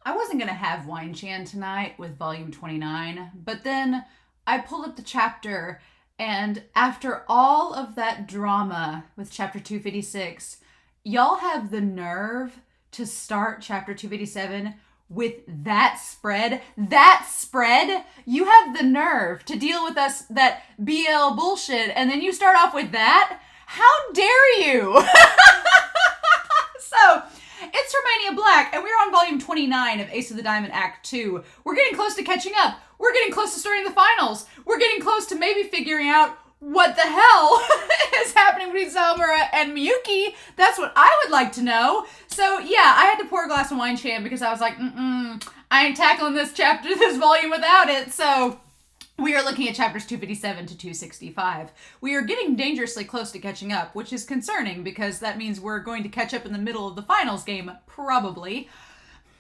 I wasn't going to have Wine Chan tonight with volume 29, but then I pulled up the chapter, and after all of that drama with chapter 256, y'all have the nerve to start chapter 257 with that spread. That spread? You have the nerve to deal with us, that BL bullshit, and then you start off with that? How dare you? So, it's Romania Black, and we're on volume 29 of Ace of the Diamond Act 2. We're getting close to catching up. We're getting close to starting the finals. We're getting close to maybe figuring out what the hell is happening between Sawamura and Miyuki. That's what I would like to know. So, yeah, I had to pour a glass of wine Chan because I was like, I ain't tackling this chapter, this volume without it. So, we are looking at chapters 257 to 265. We are getting dangerously close to catching up, which is concerning because that means we're going to catch up in the middle of the finals game, probably.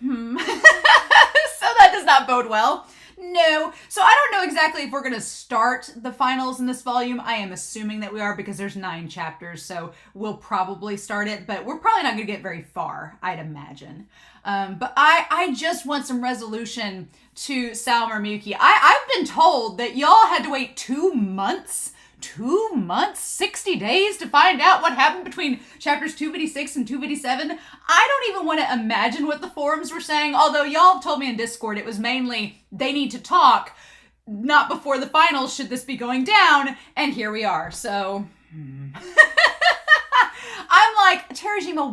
So that does not bode well. No. So I don't know exactly if we're going to start the finals in this volume. I am assuming that we are because there's 9 chapters, so we'll probably start it, but we're probably not going to get very far, I'd imagine. But I just want some resolution to Sawamura and Miyuki. I've been told that y'all had to wait 2 months, 60 days to find out what happened between chapters 256 and 257. I don't even want to imagine what the forums were saying, although y'all told me in Discord it was mainly they need to talk, not before the finals should this be going down, and here we are, so... I'm like, Terajima,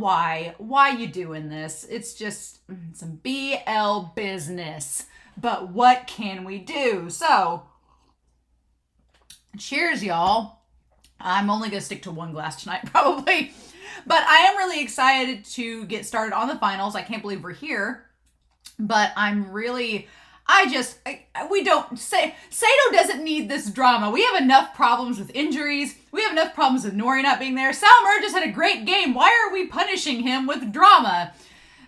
why you doing this? It's just some BL business. But what can we do? So, cheers, y'all. I'm only going to stick to 1 glass tonight, probably. But I am really excited to get started on the finals. I can't believe we're here. But I'm really... Seidou doesn't need this drama. We have enough problems with injuries. We have enough problems with Nori not being there. Sawamura just had a great game. Why are we punishing him with drama?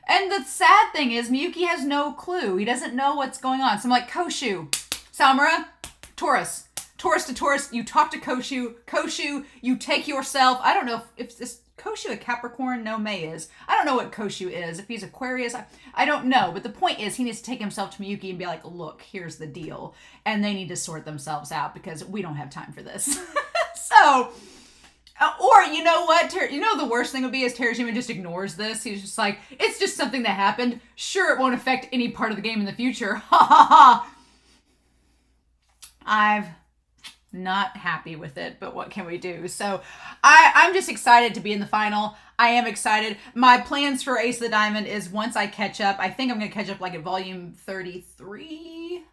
And the sad thing is, Miyuki has no clue. He doesn't know what's going on. So I'm like, Koshu, Sawamura, Taurus to Taurus. You talk to Koshu. Koshu, you take yourself. I don't know if this... Koshu a Capricorn? No, May is. I don't know what Koshu is. If he's Aquarius, I don't know. But the point is, he needs to take himself to Miyuki and be like, look, here's the deal. And they need to sort themselves out because we don't have time for this. So, or you know what? The worst thing would be is Terajima just ignores this. He's just like, it's just something that happened. Sure, it won't affect any part of the game in the future. Ha ha ha. I'm not happy with it, but what can we do? So I'm just excited to be in the final. I am excited. My plans for Ace of the Diamond is once I catch up, I think I'm going to catch up like at volume 33,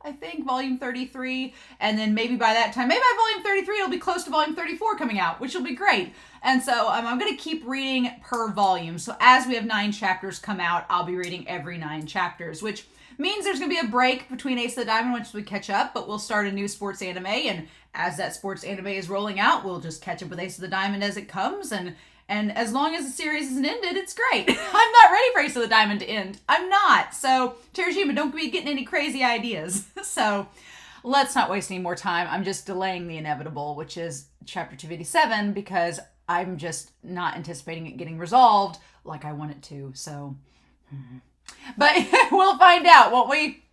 volume 33. And then maybe by that time, maybe by volume 33, it'll be close to volume 34 coming out, which will be great. And so I'm going to keep reading per volume. So as we have 9 chapters come out, I'll be reading every 9 chapters, which means there's going to be a break between Ace of the Diamond once we catch up, but we'll start a new sports anime, and as that sports anime is rolling out, we'll just catch up with Ace of the Diamond as it comes, and as long as the series isn't ended, it's great. I'm not ready for Ace of the Diamond to end. I'm not. So, Terajima, don't be getting any crazy ideas. So, let's not waste any more time. I'm just delaying the inevitable, which is chapter 257, because I'm just not anticipating it getting resolved like I want it to, so... But we'll find out, won't we?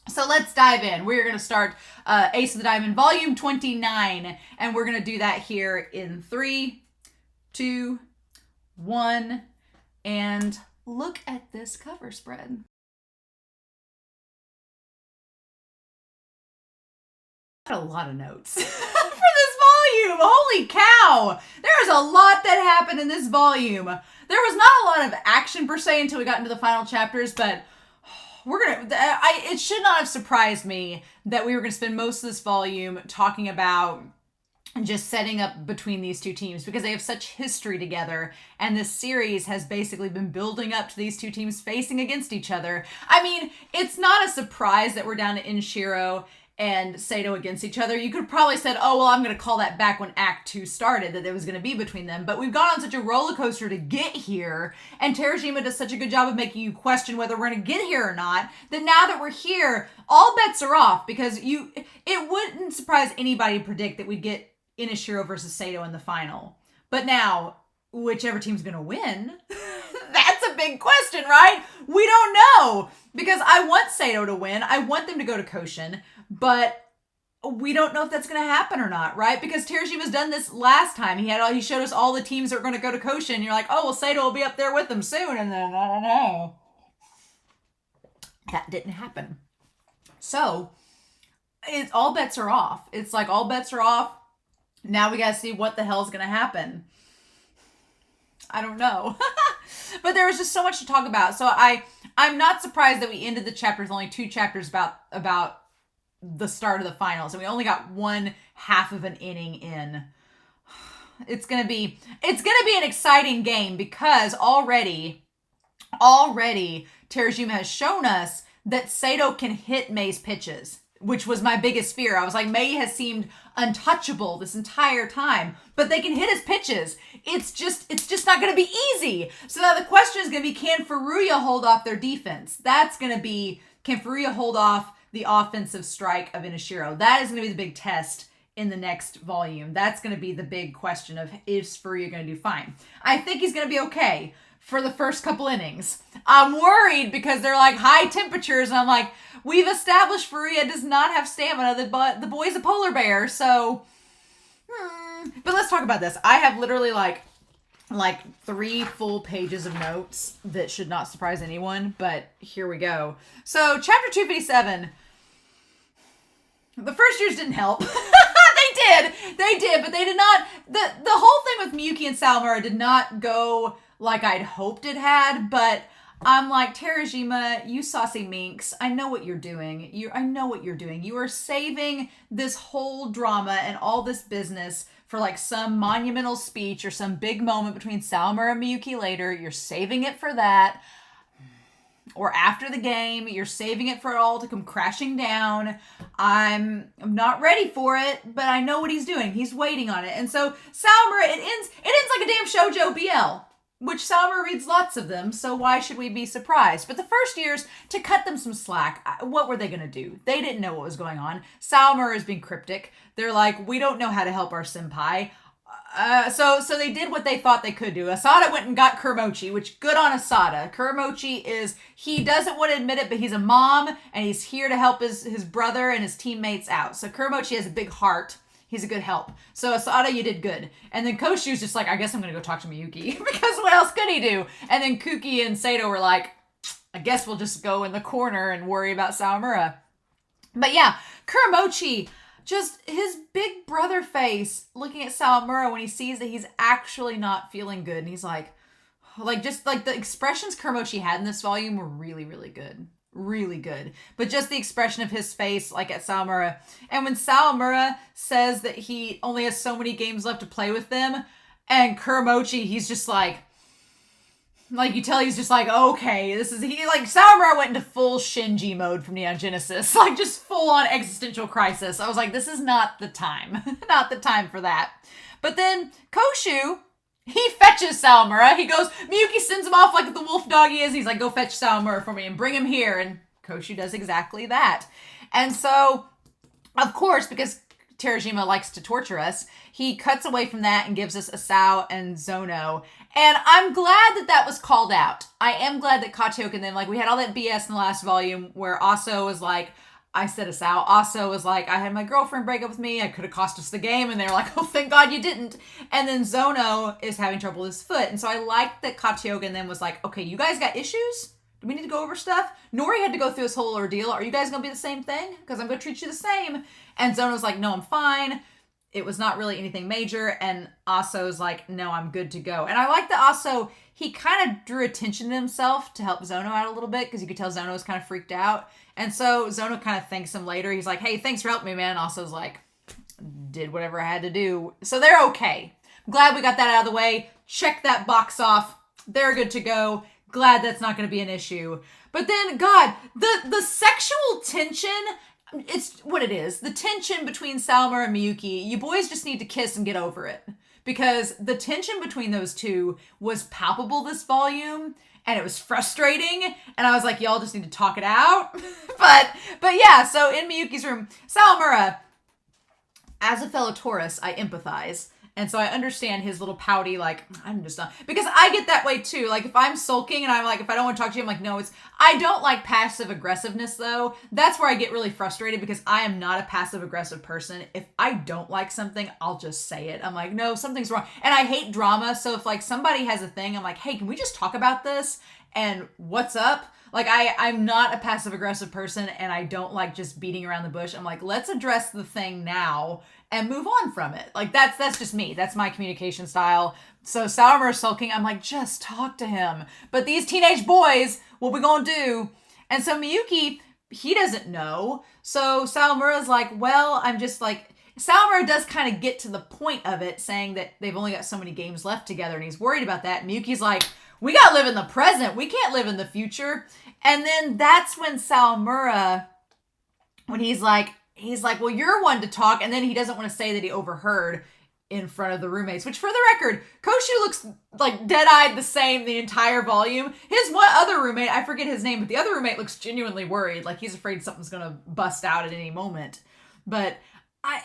So let's dive in. We're going to start Ace of the Diamond volume 29, and we're going to do that here in 3, 2, 1, and look at this cover spread. Got a lot of notes for this volume. Holy cow. There's a lot that happened in this volume. There was not a lot of action per se until we got into the final chapters, but it should not have surprised me that we were going to spend most of this volume talking about just setting up between these two teams because they have such history together, and this series has basically been building up to these two teams facing against each other. I mean, it's not a surprise that we're down to Inashiro and Seidou against each other. You could probably said, oh, well, I'm going to call that back when Act 2 started, that there was going to be between them. But we've gone on such a roller coaster to get here, and Terajima does such a good job of making you question whether we're going to get here or not, that now that we're here, all bets are off, because it wouldn't surprise anybody to predict that we'd get Inashiro versus Seidou in the final. But now, whichever team's going to win, that's a big question, right? We don't know. Because I want Seidou to win. I want them to go to Koshin. But we don't know if that's going to happen or not, right? Because Terujima's done this last time. He showed us all the teams that are going to go to Koshin. And you're like, oh, well, Seidou will be up there with them soon. And then, I don't know. That didn't happen. So, all bets are off. It's like all bets are off. Now we got to see what the hell's going to happen. I don't know. But there was just so much to talk about. So I'm not surprised that we ended the chapter with only 2 chapters about the start of the finals. And we only got 1/2 of an inning in. It's going to be an exciting game because already Terajima has shown us that Seidou can hit Mei's pitches, which was my biggest fear. I was like, Mei has seemed untouchable this entire time, but they can hit his pitches. It's just not going to be easy. So now the question is going to be, can Furuya hold off their defense? That's going to be, can Furuya hold off the offensive strike of Inashiro? That is going to be the big test in the next volume. That's going to be the big question of, is Furuya going to do fine? I think he's going to be okay for the first couple innings. I'm worried because they're like high temperatures, and I'm like, we've established Furuya does not have stamina, but the boy's a polar bear, so... But let's talk about this. I have literally like 3 full pages of notes that should not surprise anyone, but here we go. So, chapter 257. The first years didn't help. They did, but they did not... The whole thing with Miyuki and Sawamura did not go like I'd hoped it had, but I'm like, Terajima, you saucy minx, I know what you're doing. I know what you're doing. You are saving this whole drama and all this business for like some monumental speech or some big moment between Sawamura and Miyuki later. You're saving it for that. Or after the game, you're saving it for it all to come crashing down. I'm not ready for it, but I know what he's doing. He's waiting on it. And so Sawamura, it ends like a damn shoujo BL. Which Sawamura reads lots of them, so why should we be surprised? But the first years, to cut them some slack, what were they going to do? They didn't know what was going on. Sawamura is being cryptic. They're like, we don't know how to help our senpai. So they did what they thought they could do. Asada went and got Kuramochi, which good on Asada. Kuramochi he doesn't want to admit it, but he's a mom, and he's here to help his brother and his teammates out. So Kuramochi has a big heart. He's a good help. So Asada, you did good. And then Koshu's just like, I guess I'm going to go talk to Miyuki because what else could he do? And then Kuki and Seidou were like, I guess we'll just go in the corner and worry about Sawamura. But yeah, Kuramochi, just his big brother face looking at Sawamura when he sees that he's actually not feeling good. And he's like just like the expressions Kuramochi had in this volume were really, really good. Really good. But just the expression of his face, like at Sawamura. And when Sawamura says that he only has so many games left to play with them, and Kuramochi, he's just like you tell he's just like, okay, Sawamura went into full Shinji mode from Neon Genesis. Like, just full on existential crisis. I was like, this is not the time. Not the time for that. But then Koshu, he fetches Sawamura. He goes, Miyuki sends him off like the wolf dog he is. He's like, go fetch Sawamura for me and bring him here. And Koshu does exactly that. And so, of course, because Terajima likes to torture us, he cuts away from that and gives us Asao and Zono. And I'm glad that was called out. I am glad that Kateoka and them, like, we had all that BS in the last volume where Aso was like, I said Asao. Aso was like, I had my girlfriend break up with me. I could have cost us the game. And they were like, oh, thank God you didn't. And then Zono is having trouble with his foot. And so I liked that Kateoka and then was like, okay, you guys got issues? Do we need to go over stuff? Nori had to go through this whole ordeal. Are you guys going to be the same thing? Because I'm going to treat you the same. And Zono's like, no, I'm fine. It was not really anything major. And Aso's like, no, I'm good to go. And I like that Aso, he kind of drew attention to himself to help Zono out a little bit because you could tell Zono was kind of freaked out. And so Zono kind of thanks him later. He's like, hey, thanks for helping me, man. Aso's like, did whatever I had to do. So they're okay. I'm glad we got that out of the way. Check that box off. They're good to go. Glad that's not going to be an issue. But then, God, the sexual tension, it's what it is. The tension between Sawamura and Miyuki, you boys just need to kiss and get over it. Because the tension between those two was palpable this volume, and it was frustrating, and I was like, y'all just need to talk it out. but yeah, so in Miyuki's room, Sawamura, as a fellow Taurus, I empathize. And so I understand his little pouty, like, I'm just not, because I get that way too. Like if I'm sulking and I'm like, if I don't want to talk to you, I'm like, no, I don't like passive aggressiveness though. That's where I get really frustrated because I am not a passive aggressive person. If I don't like something, I'll just say it. I'm like, no, something's wrong. And I hate drama. So if like somebody has a thing, I'm like, hey, can we just talk about this? And what's up? Like I'm not a passive aggressive person and I don't like just beating around the bush. I'm like, let's address the thing now and move on from it. Like that's just me. That's my communication style. So Sawamura sulking, I'm like, just talk to him. But these teenage boys, what we gonna do? And so Miyuki, he doesn't know. So Sawamura's like, well, I'm just like, Sawamura does kind of get to the point of it, saying that they've only got so many games left together and he's worried about that. Miyuki's like, we gotta live in the present. We can't live in the future. And then that's when Sawamura, when he's like, well, you're one to talk. And then he doesn't want to say that he overheard in front of the roommates, which for the record, Koshu looks like dead-eyed the same the entire volume. His one other roommate, I forget his name, but the other roommate looks genuinely worried. Like he's afraid something's going to bust out at any moment. But I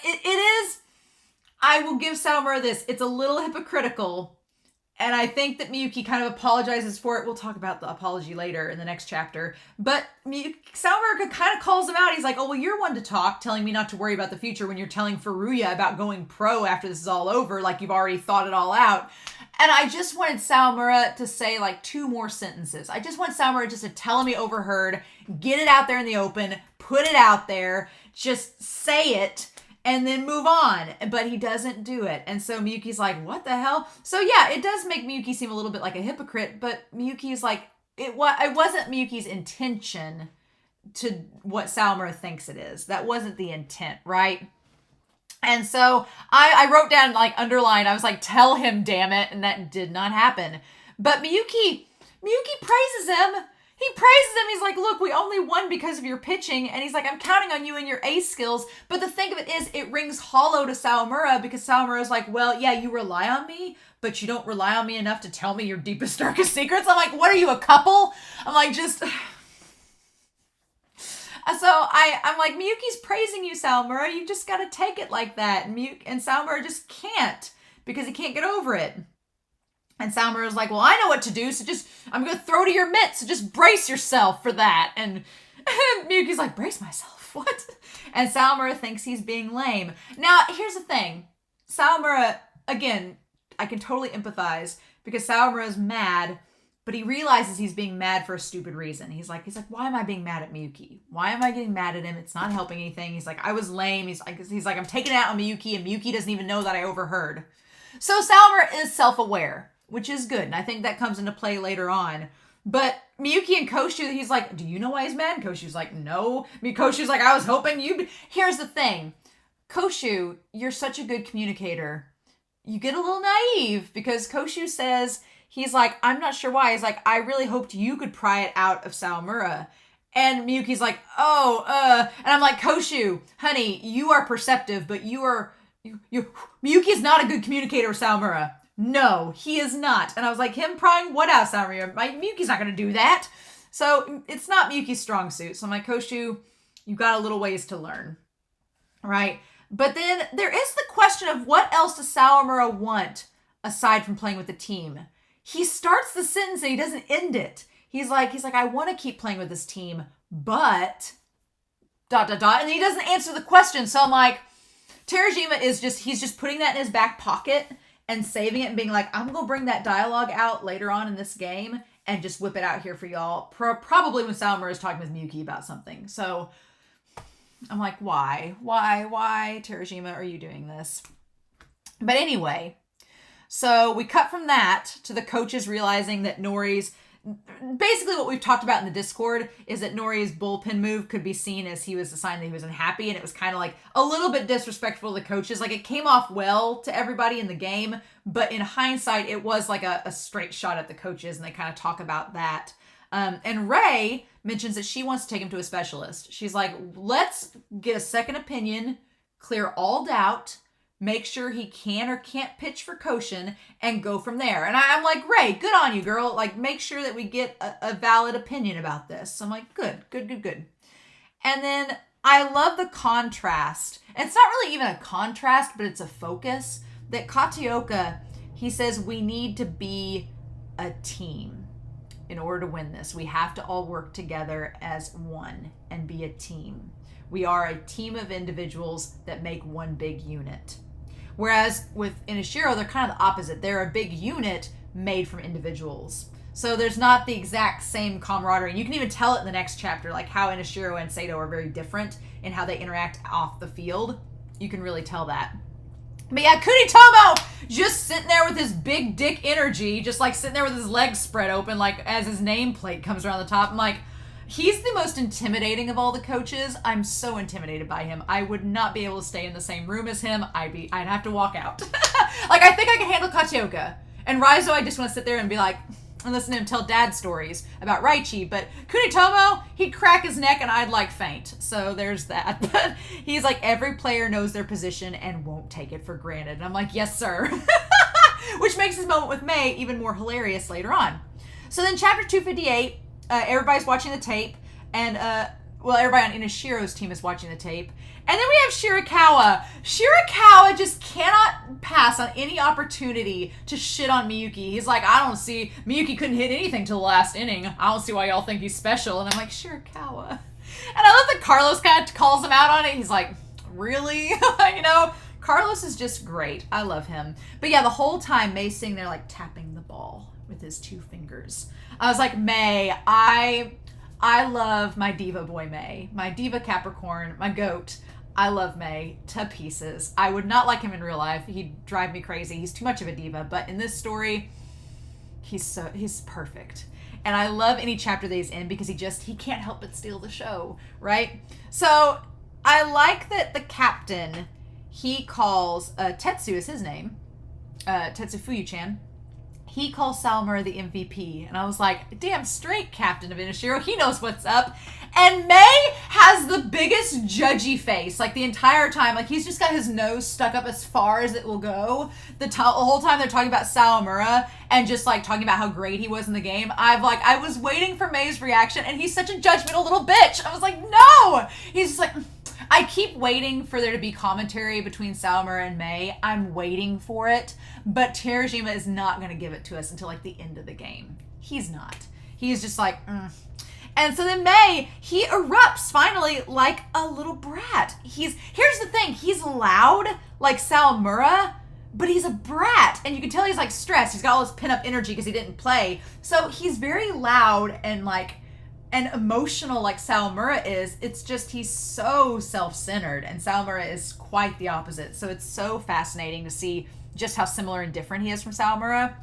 will give Sawamura this. It's a little hypocritical. And I think that Miyuki kind of apologizes for it. We'll talk about the apology later in the next chapter. But Sawamura kind of calls him out. He's like, oh, well, you're one to talk, telling me not to worry about the future when you're telling Furuya about going pro after this is all over, like you've already thought it all out. And I just wanted Sawamura to say like 2 more sentences. I just want Sawamura just to tell him he overheard, get it out there in the open, put it out there, just say it. And then move on. But he doesn't do it. And so Miyuki's like, what the hell? So yeah, it does make Miyuki seem a little bit like a hypocrite, but Miyuki's like, it wasn't Miyuki's intention to what Sawamura thinks it is. That wasn't the intent, right? And so I wrote down, like, underlined, I was like, tell him, damn it. And that did not happen. But Miyuki praises him. He praises him. He's like, look, we only won because of your pitching. And he's like, I'm counting on you and your ace skills. But the thing of it is, it rings hollow to Sawamura because Sawamura's like, well, yeah, you rely on me, but you don't rely on me enough to tell me your deepest, darkest secrets. I'm like, what are you, a couple? I'm like, just... So I'm like, Miyuki's praising you, Sawamura. You just got to take it like that. And Sawamura just can't because he can't get over it. And Sawamura's like, well, I know what to do, so I'm going to throw to your mitts, so just brace yourself for that. And Miyuki's like, brace myself? What? And Sawamura thinks he's being lame. Now, here's the thing. Sawamura, again, I can totally empathize because Sawamura is mad, but he realizes he's being mad for a stupid reason. He's like, why am I being mad at Miyuki? Why am I getting mad at him? It's not helping anything. He's like, I was lame. He's like, I'm taking it out on Miyuki, and Miyuki doesn't even know that I overheard. So Sawamura is self-aware, which is good. And I think that comes into play later on. But Miyuki and Koshu, he's like, do you know why he's mad? And Koshu's like, no. Koshu's like, I was hoping you'd... Here's the thing. Koshu, you're such a good communicator. You get a little naive because Koshu says, he's like, I'm not sure why. He's like, I really hoped you could pry it out of Sawamura. And Miyuki's like, and I'm like, Koshu, honey, you are perceptive, but Miyuki is not a good communicator with Sawamura. No, he is not. And I was like, him prying what out, Sawamura? Miyuki's not going to do that. So it's not Miyuki's strong suit. So I'm like, Koshu, you got a little ways to learn. Right? But then there is the question of what else does Sawamura want aside from playing with the team? He starts the sentence and he doesn't end it. He's like, I want to keep playing with this team, but ... And he doesn't answer the question. So I'm like, Terajima he's just putting that in his back pocket and saving it and being like, I'm going to bring that dialogue out later on in this game and just whip it out here for y'all. Probably when Sawamura is talking with Miyuki about something. So I'm like, why, Terajima, are you doing this? But anyway, so we cut from that to the coaches realizing that Nori's... Basically what we've talked about in the Discord is that Nori's bullpen move could be seen as he was a sign that he was unhappy, and it was kind of like a little bit disrespectful to the coaches. Like, it came off well to everybody in the game, but in hindsight, it was like a straight shot at the coaches, and they kind of talk about that. And Ray mentions that she wants to take him to a specialist. She's like, let's get a second opinion, clear all doubt, make sure he can or can't pitch for Koshin, and go from there. And I'm like, Ray, good on you, girl. Like, make sure that we get a valid opinion about this. So I'm like, good. And then I love the contrast. And it's not really even a contrast, but it's a focus that Kataoka, he says we need to be a team in order to win this. We have to all work together as one and be a team. We are a team of individuals that make one big unit. Whereas with Inashiro, they're kind of the opposite. They're a big unit made from individuals. So there's not the exact same camaraderie. You can even tell it in the next chapter, like how Inashiro and Seidou are very different in how they interact off the field. You can really tell that. But yeah, Kunitomo just sitting there with his big dick energy, just like sitting there with his legs spread open, like as his nameplate comes around the top. I'm like, he's the most intimidating of all the coaches. I'm so intimidated by him. I would not be able to stay in the same room as him. I'd have to walk out. Like, I think I could handle Kataoka. And Raizo, I just want to sit there and be like, and listen to him tell dad stories about Raichi. But Kunitomo, he'd crack his neck and I'd like faint. So there's that. But he's like, every player knows their position and won't take it for granted. And I'm like, yes, sir. Which makes his moment with Mei even more hilarious later on. So then chapter 258, everybody's watching the tape, and everybody on Inashiro's team is watching the tape. And then we have Shirakawa. Shirakawa just cannot pass on any opportunity to shit on Miyuki. He's like, I don't see, Miyuki couldn't hit anything till the last inning. I don't see why y'all think he's special. And I'm like, Shirakawa. And I love that Carlos kind of calls him out on it. He's like, really? You know, Carlos is just great. I love him. But yeah, the whole time Mei's sitting there like tapping the ball with his 2 fingers. I was like, Mei, I love my diva boy Mei. My diva Capricorn, my goat. I love Mei to pieces. I would not like him in real life. He'd drive me crazy. He's too much of a diva. But in this story, he's perfect. And I love any chapter that he's in because he can't help but steal the show, right? So I like that the captain, he calls, Tetsu is his name, Tetsu Fuyu-chan. He calls Sawamura the MVP. And I was like, damn straight, Captain of Inashiro. He knows what's up. And Mei has the biggest judgy face, like the entire time. Like he's just got his nose stuck up as far as it will go. The whole time they're talking about Sawamura and just like talking about how great he was in the game. I was waiting for Mei's reaction and he's such a judgmental little bitch. I was like, no! He's just like, I keep waiting for there to be commentary between Sawamura and Mei. I'm waiting for it, but Terajima is not going to give it to us until like the end of the game. He's not. He's just like, And so then Mei, he erupts finally like a little brat. Here's the thing, he's loud like Sawamura, but he's a brat, and you can tell he's like stressed. He's got all this pent up energy because he didn't play. So he's very loud and like, and emotional like Sawamura is. It's just he's so self-centered, and Sawamura is quite the opposite. So it's so fascinating to see just how similar and different he is from Sawamura.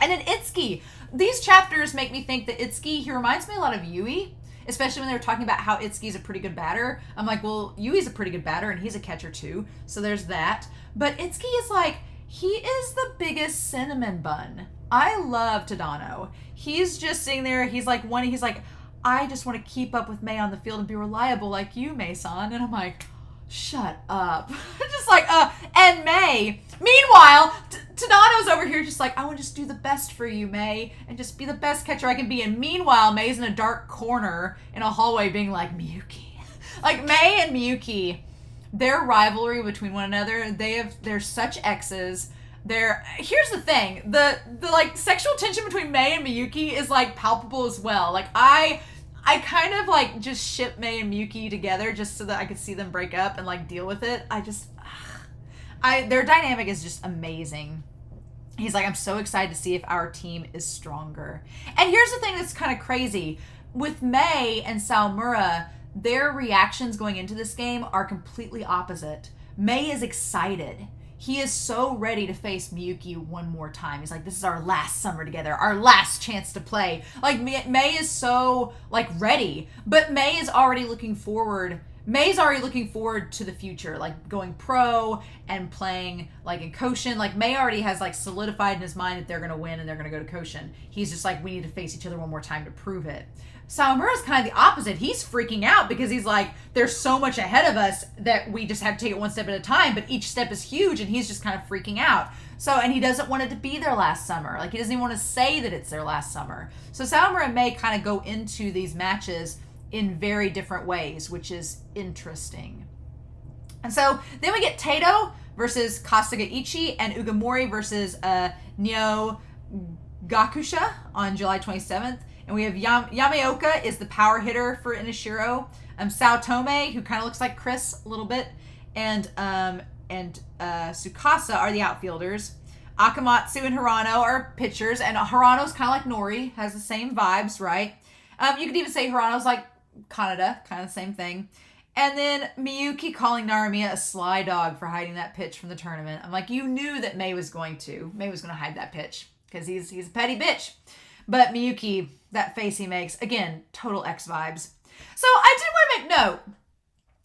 And then Itsuki. These chapters make me think that Itsuki, he reminds me a lot of Yui, especially when they were talking about how Itsuki's a pretty good batter. I'm like, well, Yui's a pretty good batter, and he's a catcher too. So there's that. But Itsuki is like, he is the biggest cinnamon bun. I love Tadano. He's just sitting there. He's like, I just want to keep up with Mei on the field and be reliable like you, Mei-san. And I'm like, shut up. Just like, and Mei. Meanwhile, Tadano's over here just like, I want to just do the best for you, Mei, and just be the best catcher I can be. And meanwhile, Mei's in a dark corner in a hallway being like, Miyuki. Like, Mei and Miyuki, their rivalry between one another, they're such exes. Here's the thing, the like sexual tension between Mei and Miyuki is like palpable as well. Like I kind of like just ship Mei and Miyuki together just so that I could see them break up and like deal with it. Their dynamic is just amazing. He's like, I'm so excited to see if our team is stronger. And here's the thing that's kind of crazy. With Mei and Sawamura, their reactions going into this game are completely opposite. Mei is excited. He is so ready to face Miyuki one more time. He's like, this is our last summer together, our last chance to play. Like, Mei is so, like, ready. But Mei is already looking forward. Mei's already looking forward to the future, like, going pro and playing, like, in Koshin. Like, Mei already has, like, solidified in his mind that they're going to win and they're going to go to Koshin. He's just like, we need to face each other one more time to prove it. Sawamura's kind of the opposite. He's freaking out because he's like, there's so much ahead of us that we just have to take it one step at a time, but each step is huge, and he's just kind of freaking out. So, and he doesn't want it to be their last summer. Like, he doesn't even want to say that it's their last summer. So Sawamura and Mei kind of go into these matches in very different ways, which is interesting. And so then we get Tato versus Kasagaichi, and Ugamori versus Neo Gakusha on July 27th. And we have Yamaoka is the power hitter for Inashiro. Sao Tome, who kind of looks like Chris a little bit, and Tsukasa are the outfielders. Akamatsu and Hirano are pitchers, and Hirano's kind of like Nori, has the same vibes, right? You could even say Hirano's like Kaneda, kind of the same thing. And then Miyuki calling Naramiya a sly dog for hiding that pitch from the tournament. I'm like, you knew that May was going to hide that pitch because he's a petty bitch. But Miyuki, that face he makes, again, total X vibes. So I did want to make note.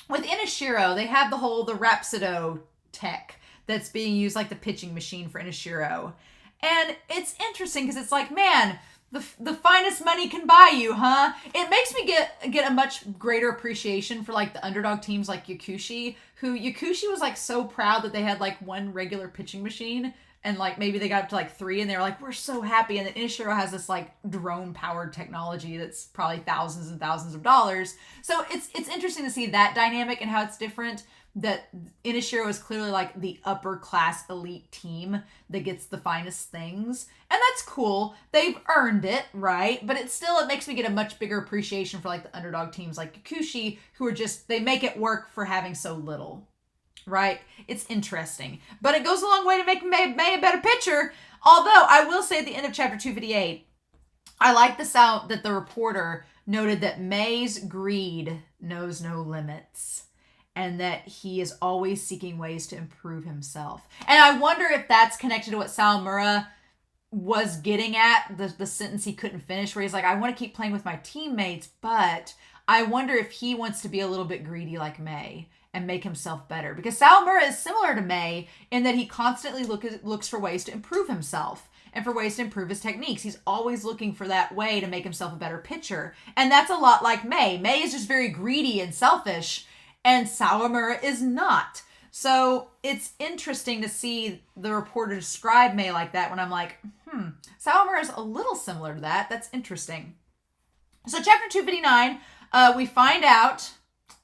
With Inashiro, they have the Rhapsodo tech that's being used like the pitching machine for Inashiro. And it's interesting because it's like, man, the finest money can buy you, huh? It makes me get a much greater appreciation for like the underdog teams like Yakushi, who Yakushi was like so proud that they had like one regular pitching machine. And like maybe they got up to like 3 and they were like, we're so happy. And then Inashiro has this like drone powered technology that's probably thousands and thousands of dollars. So it's interesting to see that dynamic and how it's different. That Inashiro is clearly like the upper class elite team that gets the finest things. And that's cool. They've earned it, right? But it makes me get a much bigger appreciation for like the underdog teams like Kikuchi, who are just, they make it work for having so little. Right? It's interesting. But it goes a long way to make May a better pitcher. Although, I will say at the end of chapter 258, I like the sound that the reporter noted that May's greed knows no limits. And that he is always seeking ways to improve himself. And I wonder if that's connected to what Sawamura was getting at, the sentence he couldn't finish, where he's like, I want to keep playing with my teammates, but I wonder if he wants to be a little bit greedy like May and make himself better. Because Sawamura is similar to May in that he constantly looks for ways to improve himself and for ways to improve his techniques. He's always looking for that way to make himself a better pitcher. And that's a lot like May. May is just very greedy and selfish, and Sawamura is not. So it's interesting to see the reporter describe May like that when I'm like, Sawamura is a little similar to that. That's interesting. So chapter 259, we find out,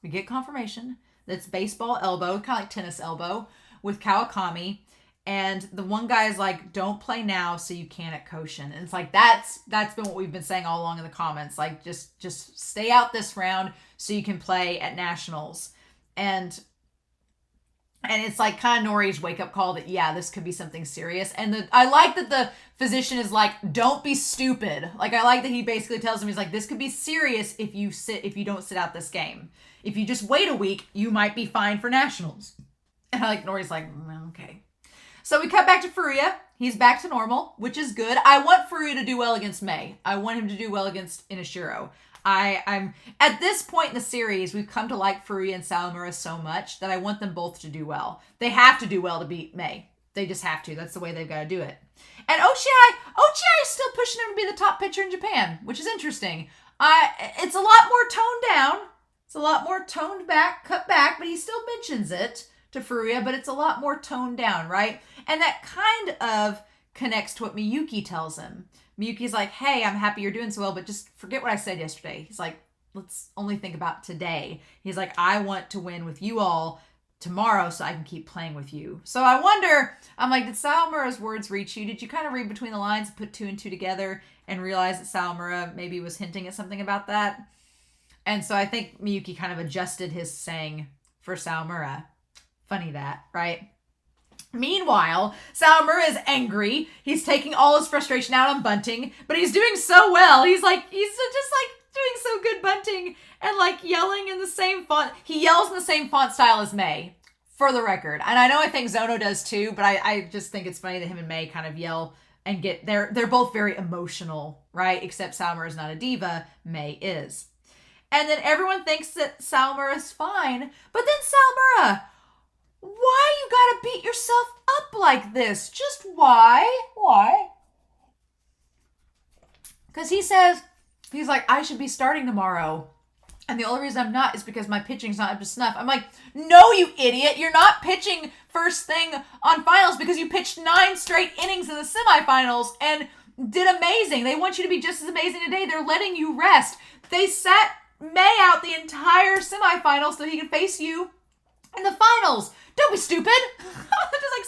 we get confirmation, that's baseball elbow, kind of like tennis elbow, with Kawakami. And the one guy is like, don't play now so you can at Koshin. And it's like, that's been what we've been saying all along in the comments. Like, just stay out this round so you can play at nationals. And it's like kind of Nori's wake-up call that, yeah, this could be something serious. And I like that the physician is like, don't be stupid. Like, I like that he basically tells him, he's like, this could be serious if you don't sit out this game. If you just wait a week, you might be fine for nationals. And I like Nori's like, okay. So we cut back to Furuya. He's back to normal, which is good. I want Furuya to do well against May. I want him to do well against Inashiro. I'm at this point in the series, we've come to like Furuya and Sawamura so much that I want them both to do well. They have to do well to beat May. They just have to. That's the way they've got to do it. And Ochiai is still pushing him to be the top pitcher in Japan, which is interesting. It's a lot more toned down. It's a lot more toned back, cut back, but he still mentions it to Furuya, but it's a lot more toned down, right? And that kind of connects to what Miyuki tells him. Miyuki's like, hey, I'm happy you're doing so well, but just forget what I said yesterday. He's like, let's only think about today. He's like, I want to win with you all tomorrow so I can keep playing with you. So I wonder, I'm like, did Sawamura's words reach you? Did you kind of read between the lines and put 2 and 2 together and realize that Sawamura maybe was hinting at something about that? And so I think Miyuki kind of adjusted his saying for Sawamura. Funny that, right? Meanwhile, Sawamura is angry. He's taking all his frustration out on Bunting, but he's doing so well. He's just like doing so good Bunting and like yelling in the same font. He yells in the same font style as May, for the record. And I think Zono does too, but I just think it's funny that him and May kind of yell and they're both very emotional, right? Except Sawamura is not a diva, May is. And then everyone thinks that Sawamura is fine, but then Sawamura, why you gotta beat yourself up like this? Just why? Why? Because he's like, I should be starting tomorrow. And the only reason I'm not is because my pitching's not up to snuff. I'm like, no, you idiot. You're not pitching first thing on finals because you pitched 9 straight innings in the semifinals and did amazing. They want you to be just as amazing today. They're letting you rest. They sat May out the entire semifinals so he could face you in the finals. Don't be stupid. Just like,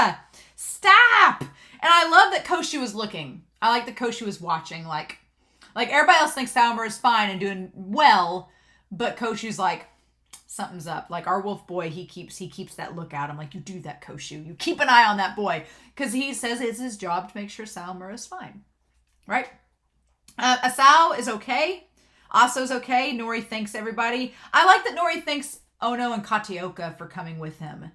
Sawamura, stop. And I love that Koshu was looking. I like that Koshu was watching. Like everybody else thinks Sawamura is fine and doing well, but Koshu's like, something's up. Like, our wolf boy, he keeps that look out. I'm like, you do that, Koshu. You keep an eye on that boy. Because he says it's his job to make sure Sawamura is fine. Right? Asao is okay. Aso's okay. Nori thanks everybody. I like that Nori thanks Ono and Kataoka for coming with him.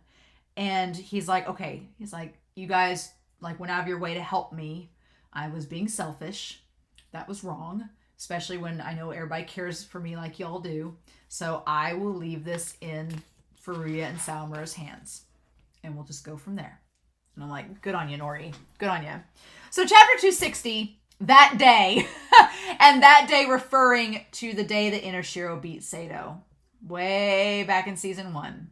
And he's like, okay. He's like, you guys, like, went out of your way to help me. I was being selfish. That was wrong. Especially when I know everybody cares for me like y'all do. So I will leave this in Furuya and Sawamura's hands. And we'll just go from there. And I'm like, good on you, Nori. Good on you. So chapter 260, that day. And that day referring to the day that Inashiro beat Seidou. Way back in season 1.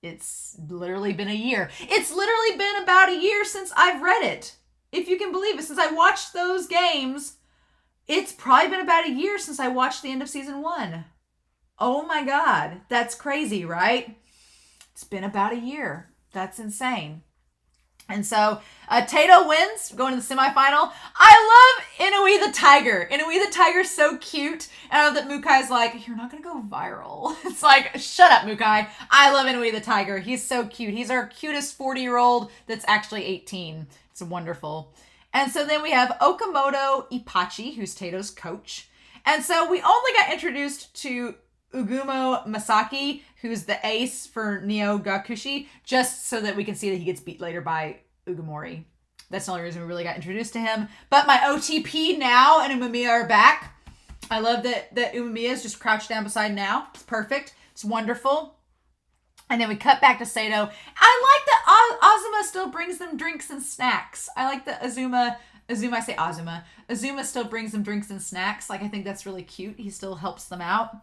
It's literally been a year. It's literally been about a year since I've read it. If you can believe it. Since I watched those games, it's probably been about a year since I watched the end of season 1. Oh my God. That's crazy, right? It's been about a year. That's insane. And so, Tato wins, going to the semifinal. I love Inui the Tiger. Inui the Tiger's so cute. And I love that Mukai's like, you're not going to go viral. It's like, shut up, Mukai. I love Inui the Tiger. He's so cute. He's our cutest 40-year-old that's actually 18. It's wonderful. And so then we have Okamoto Ipachi, who's Tato's coach. And so we only got introduced to Ugumo Masaki, who's the ace for Neo Gakushi, just so that we can see that he gets beat later by Ugumori. That's the only reason we really got introduced to him. But my OTP now and Umemiya are back. I love that Umemiya is just crouched down beside now. It's perfect. It's wonderful. And then we cut back to Seidou. I like that Azuma still brings them drinks and snacks. I like that Azuma, I say Azuma. Azuma still brings them drinks and snacks. Like, I think that's really cute. He still helps them out.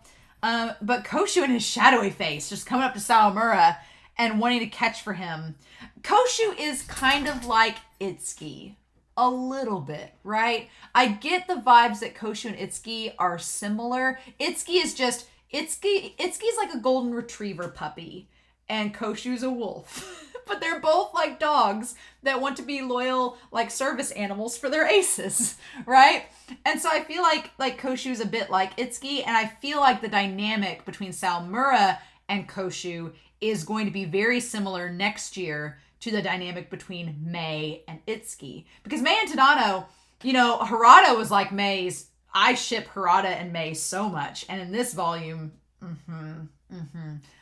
But Koshu and his shadowy face just coming up to Sawamura and wanting to catch for him. Koshu is kind of like Itsuki. A little bit, right? I get the vibes that Koshu and Itsuki are similar. Itsuki's like a golden retriever puppy. And Koshu's a wolf. But they're both like dogs that want to be loyal, like, service animals for their aces, right? And so I feel like Koshu's a bit like Itsuki, and I feel like the dynamic between Sawamura and Koshu is going to be very similar next year to the dynamic between Mei and Itsuki. Because Mei and Tadano, you know, Harada was like Mei's, I ship Harada and Mei so much. And in this volume,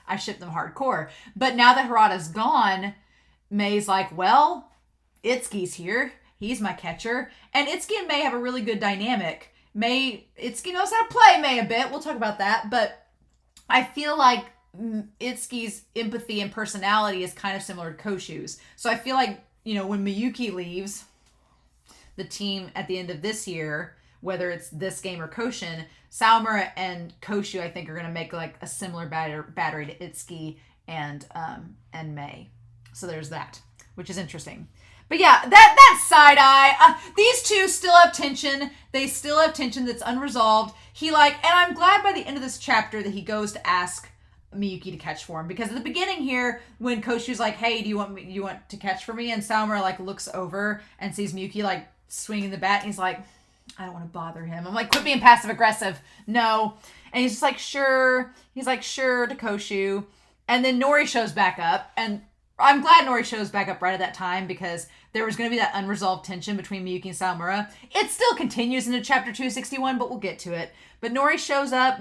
I ship them hardcore. But now that Harada's gone, Mei's like, well, Itsuki's here. He's my catcher. And Itsuki and Mei have a really good dynamic. Itsuki knows how to play Mei a bit. We'll talk about that. But I feel like Itsuki's empathy and personality is kind of similar to Koshu's. So I feel like, you know, when Miyuki leaves the team at the end of this year, whether it's this game or Koshin, Sawamura and Koshu, I think, are going to make like a similar battery to Itsuki and Mei. So there's that, which is interesting. But yeah, that side eye, these two still have tension. They still have tension that's unresolved. And I'm glad by the end of this chapter that he goes to ask Miyuki to catch for him, because at the beginning here, when Koshu's like, hey, do you want to catch for me? And Sawamura like looks over and sees Miyuki like swinging the bat, and he's like, I don't want to bother him. I'm like, quit being passive aggressive. No. And he's just like, sure. He's like, sure, to Koshu. And then Nori shows back up, and I'm glad Nori shows back up right at that time, because there was going to be that unresolved tension between Miyuki and Sawamura. It still continues into chapter 261, but we'll get to it. But Nori shows up.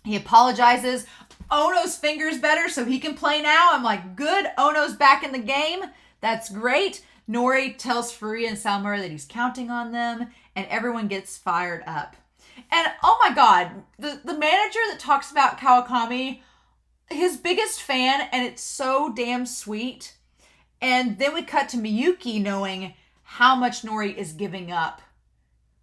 He apologizes. Ono's finger's better, so he can play now. I'm like, good. Ono's back in the game. That's great. Nori tells Furuya and Sawamura that he's counting on them, and everyone gets fired up. And oh my God, the manager that talks about Kawakami, his biggest fan, and it's so damn sweet. And then we cut to Miyuki knowing how much Nori is giving up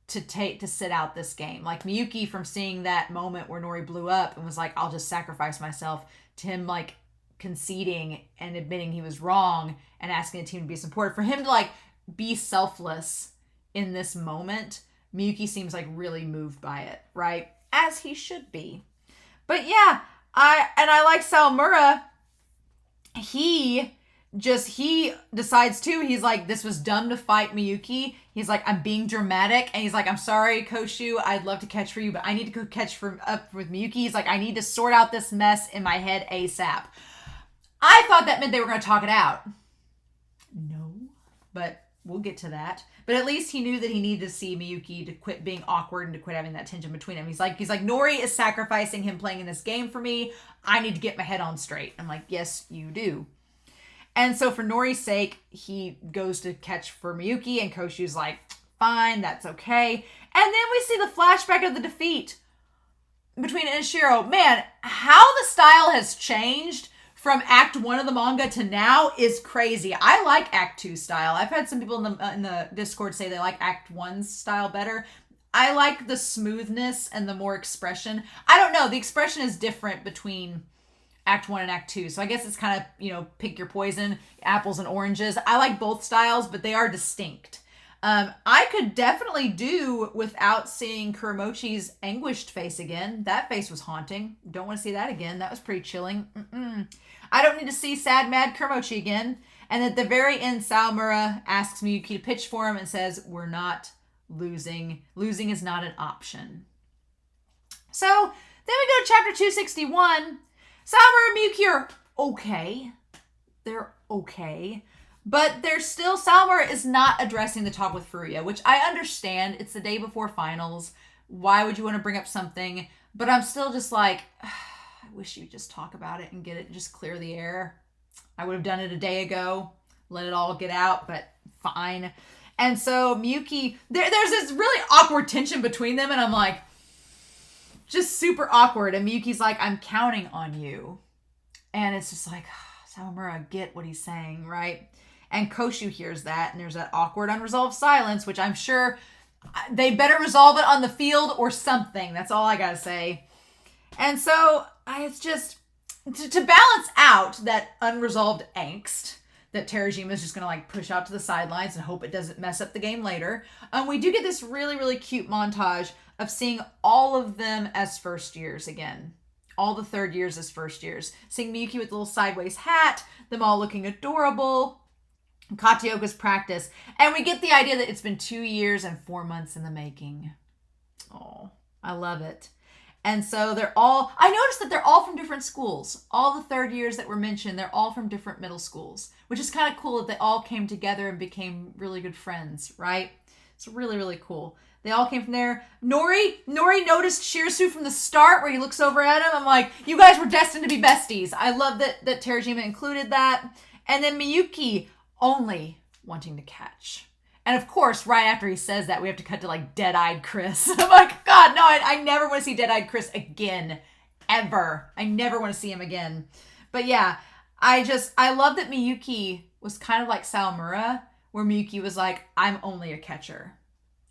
to sit out this game. Like, Miyuki, from seeing that moment where Nori blew up and was like, I'll just sacrifice myself, to him like conceding and admitting he was wrong and asking the team to be supportive. For him to like be selfless in this moment, Miyuki seems like really moved by it, right? As he should be. But yeah, I like Sawamura. he decides too, he's like, this was dumb to fight Miyuki. He's like, I'm being dramatic. And he's like, I'm sorry, Koshu, I'd love to catch for you, but I need to go catch up with Miyuki. He's like, I need to sort out this mess in my head ASAP. I thought that meant they were going to talk it out. No, but we'll get to that. But at least he knew that he needed to see Miyuki to quit being awkward and to quit having that tension between them. He's like, Nori is sacrificing him playing in this game for me. I need to get my head on straight. I'm like, yes, you do. And so for Nori's sake, he goes to catch for Miyuki, and Koshu's like, fine, that's okay. And then we see the flashback of the defeat between Inashiro. Man, how the style has changed from Act 1 of the manga to now is crazy. I like Act 2 style. I've had some people in the Discord say they like Act 1's style better. I like the smoothness and the more expression. I don't know. The expression is different between Act 1 and Act 2. So I guess it's kind of, pick your poison, apples and oranges. I like both styles, but they are distinct. I could definitely do without seeing Kuromochi's anguished face again. That face was haunting. Don't want to see that again. That was pretty chilling. I don't need to see sad, mad Kuromochi again. And at the very end, Sawamura asks Miyuki to pitch for him and says, we're not losing. Losing is not an option. So then we go to chapter 261. Sawamura and Miyuki are okay. They're okay. But there's still, Sawamura is not addressing the talk with Furuya, which I understand. It's the day before finals. Why would you want to bring up something? But I'm still just like, I wish you'd just talk about it and get it, just clear the air. I would have done it a day ago, let it all get out, but fine. And so Miyuki, there's this really awkward tension between them, and I'm like, just super awkward. And Miyuki's like, I'm counting on you. And it's just like, Sawamura, get what he's saying, right? And Koshu hears that, and there's that awkward, unresolved silence, which I'm sure they better resolve it on the field or something. That's all I gotta say. And so it's just, to balance out that unresolved angst that Terajima is just going to push out to the sidelines and hope it doesn't mess up the game later, we do get this really, really cute montage of seeing all of them as first years again. All the third years as first years. Seeing Miyuki with the little sideways hat, them all looking adorable, Katioka's practice, and we get the idea that it's been 2 years and 4 months in the making. Oh, I love it. And so I noticed that they're all from different schools. All the third years that were mentioned, they're all from different middle schools, which is kind of cool that they all came together and became really good friends, right? It's really, really cool. They all came from there. Nori noticed Shirasu from the start where he looks over at him. I'm like, you guys were destined to be besties. I love that Terajima included that. And then Miyuki only wanting to catch. And of course, right after he says that, we have to cut to dead-eyed Chris. I'm like, God, no, I never want to see dead-eyed Chris again. Ever. I never want to see him again. But yeah, I love that Miyuki was kind of like Sawamura, where Miyuki was like, I'm only a catcher.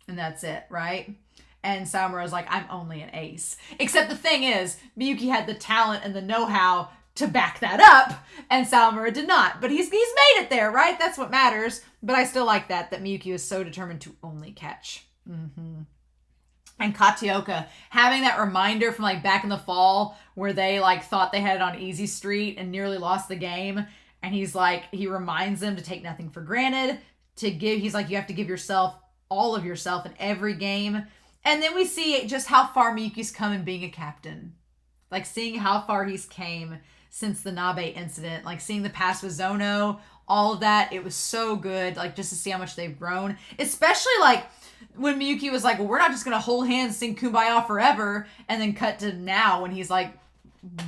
And that's it, right? And Sawamura was like, I'm only an ace. Except the thing is, Miyuki had the talent and the know-how to back that up, and Sawamura did not. But he's made it there, right? That's what matters. But I still like that Miyuki was so determined to only catch. Mm-hmm. And Katioka, having that reminder from back in the fall where they thought they had it on easy street and nearly lost the game. And he reminds them to take nothing for granted, he's like, you have to give yourself, all of yourself in every game. And then we see just how far Miyuki's come in being a captain. Seeing how far he's came since the Nabe incident, seeing the past with Zono, all of that, it was so good, just to see how much they've grown. Especially, when Miyuki was like, well, we're not just going to hold hands, sing Kumbaya forever, and then cut to now when he's,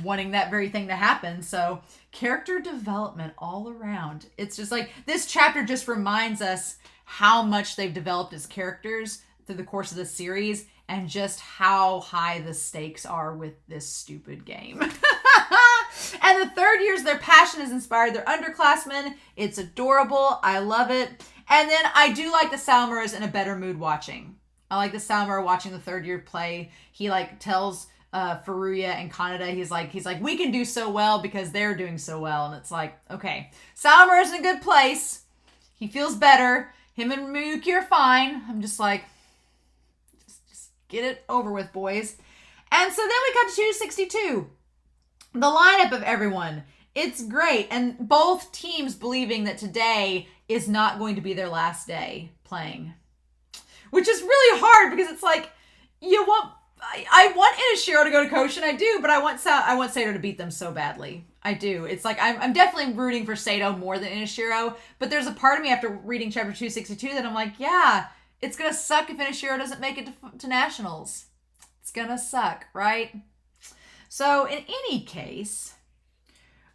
wanting that very thing to happen. So, character development all around. It's just, this chapter just reminds us how much they've developed as characters through the course of the series, and just how high the stakes are with this stupid game. And the third years, their passion has inspired their underclassmen. It's adorable. I love it. And then I do like the Sawamura's in a better mood watching. I like the Sawamura watching the third year play. He tells Furuya and Kaneda, he's like, we can do so well because they're doing so well. And it's like, okay, Sawamura's in a good place. He feels better. Him and Miyuki are fine. I'm just like, just get it over with, boys. And so then we cut to 262. The lineup of everyone It's great. And both teams believing that today is not going to be their last day playing. Which is really hard because it's like, I want Inashiro to go to Koshin, I do, but I want Seidou to beat them so badly. I do. It's like, I'm definitely rooting for Seidou more than Inashiro, but there's a part of me after reading chapter 262 that I'm like, yeah, it's going to suck if Inashiro doesn't make it to Nationals. It's going to suck, right? So, in any case,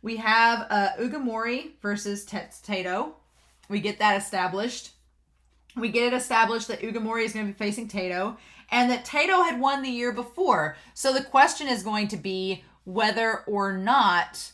we have Ugamori versus Tato. We get that established. We get it established that Ugamori is going to be facing Tato, and that Tato had won the year before. So the question is going to be whether or not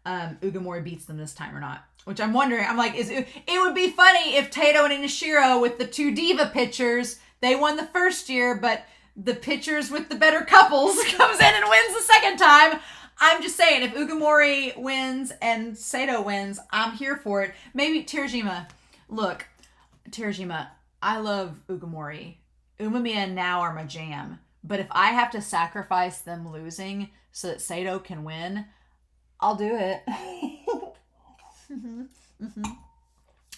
Ugamori beats them this time or not. Which I'm wondering, I'm like, it would be funny if Tato and Inashiro with the two diva pitchers, they won the first year, but the pitchers with the better couples comes in and wins the second time. I'm just saying, if Ugamori wins and Seidou wins, I'm here for it. Maybe Terajima. Look, Terajima, I love Ugamori. Umamiya and Now are my jam. But if I have to sacrifice them losing so that Seidou can win, I'll do it.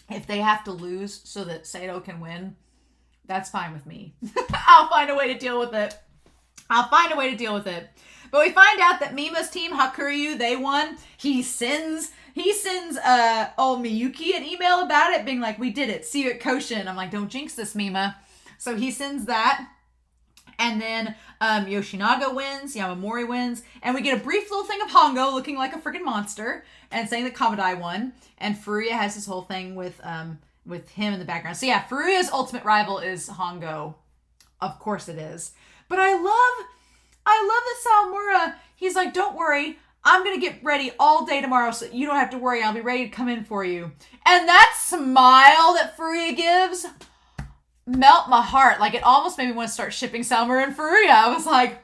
If they have to lose so that Seidou can win, that's fine with me. I'll find a way to deal with it. But we find out that Mima's team, Hakuryu, they won. He sends Miyuki an email about it, being like, we did it. See you at Koshin. I'm like, don't jinx this, Mima. So he sends that. And then Yoshinaga wins, Yamamori wins, and we get a brief little thing of Hongo looking like a freaking monster and saying that Kamadai won. And Furuya has this whole thing with him in the background. So yeah, Furuya's ultimate rival is Hongo. Of course it is. But I love that Sawamura, he's like, don't worry, I'm going to get ready all day tomorrow so you don't have to worry. I'll be ready to come in for you. And that smile that Furuya gives melt my heart. Like, it almost made me want to start shipping Sawamura and Furuya. I was like,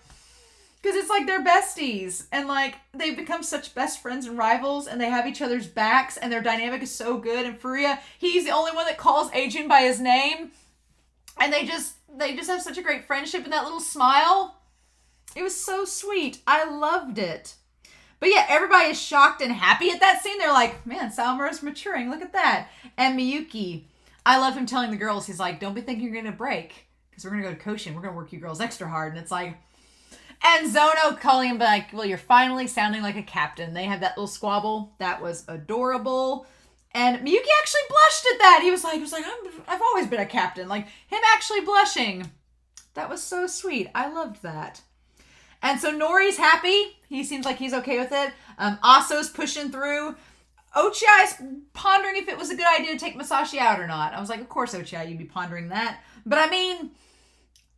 because it's like they're besties. And like, they've become such best friends and rivals, and they have each other's backs, and their dynamic is so good. And Furuya, he's the only one that calls Ajun by his name. And they just have such a great friendship, and that little smile, it was so sweet. I loved it. But yeah, everybody is shocked and happy at that scene. They're like, man, Sawamura's maturing. Look at that. And Miyuki, I love him telling the girls, he's like, don't be thinking you're going to break, because we're going to go to Koshin. We're going to work you girls extra hard. And it's like, and Zono calling him like, well, you're finally sounding like a captain. They have that little squabble. That was adorable. And Miyuki actually blushed at that. He was like, I've always been a captain. Like, him actually blushing. That was so sweet. I loved that. And so Nori's happy. He seems like he's okay with it. Aso's pushing through. Ochiai's pondering if it was a good idea to take Masashi out or not. I was like, of course, Ochiai, you'd be pondering that. But I mean,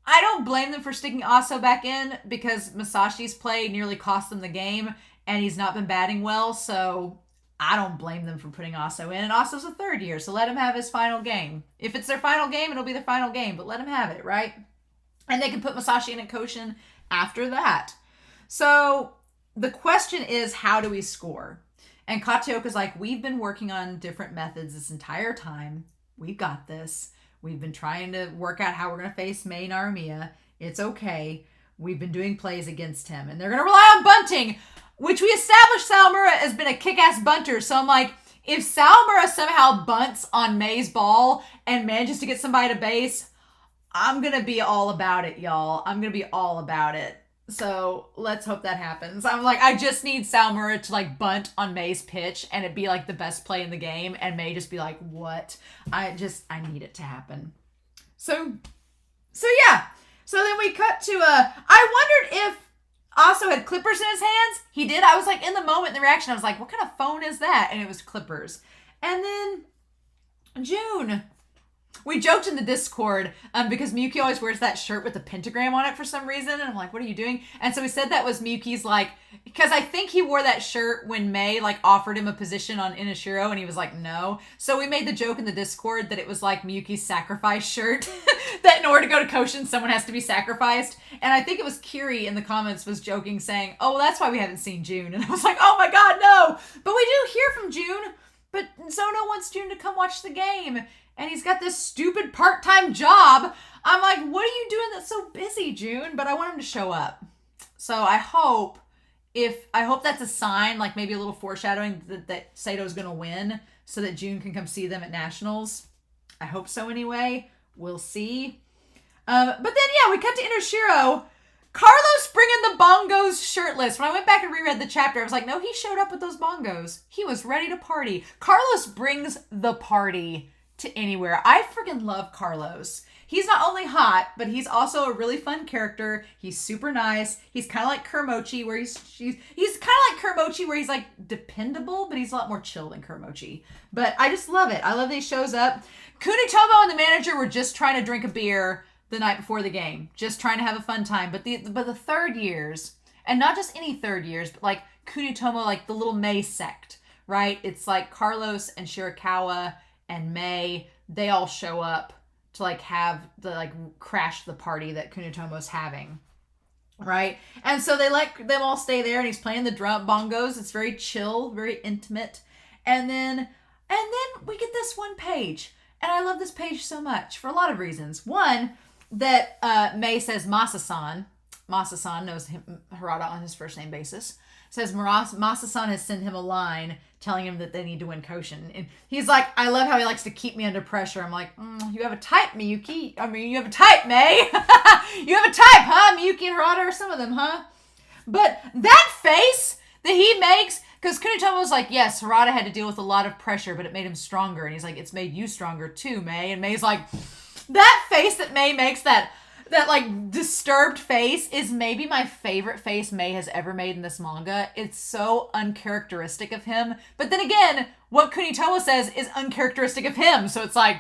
I don't blame them for sticking Aso back in, because Masashi's play nearly cost them the game, and he's not been batting well, so I don't blame them for putting Aso in. And Aso's a third year, so let him have his final game. If it's their final game, it'll be their final game, but let him have it, right? And they can put Masashi in at Koshin after that. So the question is, how do we score? And Katioka's like, we've been working on different methods this entire time. We've got this. We've been trying to work out how we're going to face Mei Narumiya. It's okay. We've been doing plays against him. And they're going to rely on bunting, which we established Sawamura has been a kick-ass bunter. So I'm like, if Sawamura somehow bunts on Mei's ball and manages to get somebody to base, I'm going to be all about it, y'all. I'm going to be all about it. So let's hope that happens. I'm like, I just need Sawamura to like bunt on Mei's pitch and it be like the best play in the game, and Mei just be like, what? I need it to happen. So yeah. So then we cut to I wondered if Aso had clippers in his hands. He did. I was like, in the moment, in the reaction, I was like, what kind of phone is that? And it was clippers. And then June. We joked in the Discord because Miyuki always wears that shirt with the pentagram on it for some reason. And I'm like, what are you doing? And so we said that was Miyuki's, like, because I think he wore that shirt when Mei like offered him a position on Inashiro and he was like, no. So we made the joke in the Discord that it was like Miyuki's sacrifice shirt, that in order to go to Koshin, someone has to be sacrificed. And I think it was Kiri in the comments was joking saying, oh, well, that's why we haven't seen June. And I was like, oh my God, no. But we do hear from June. But Zono wants June to come watch the game. And he's got this stupid part-time job. I'm like, what are you doing that's so busy, June? But I want him to show up. So I hope I hope that's a sign, like maybe a little foreshadowing that Seidou's gonna win so that June can come see them at Nationals. I hope so anyway. We'll see. But then, yeah, we cut to Inashiro. Carlos bringing the bongos shirtless. When I went back and reread the chapter, I was like, no, he showed up with those bongos. He was ready to party. Carlos brings the party to anywhere. I freaking love Carlos. He's not only hot, but he's also a really fun character. He's super nice. He's kind of like Kurmochi, where he's kind of like Kurmochi, where he's like dependable, but he's a lot more chill than Kurmochi. But I just love it. I love that he shows up. Kunitomo and the manager were just trying to drink a beer the night before the game, just trying to have a fun time. But the third years, and not just any third years, but like Kunitomo, like the little Mei sect, right? It's like Carlos and Shirakawa and Mei, they all show up to like have the like crash the party that Kunitomo's having, right? And so they let them all stay there, and he's playing the drum bongos. It's very chill, very intimate. And then we get this one page, and I love this page so much for a lot of reasons. One, that Mei says Masa-san. Masa-san knows him, Harada on his first name basis. Says Masa-san has sent him a line telling him that they need to win Koshin. And he's like, I love how he likes to keep me under pressure. I'm like, you have a type, Miyuki. I mean, you have a type, Mei. You have a type, huh? Miyuki and Harada are some of them, huh? But that face that he makes, because Kunitomo was like, yes, Harada had to deal with a lot of pressure, but it made him stronger. And he's like, it's made you stronger too, Mei. And Mei's like, that face that Mei makes, that like disturbed face, is maybe my favorite face Mei has ever made in this manga. It's so uncharacteristic of him. But then again, what Kunitomo says is uncharacteristic of him. So it's like,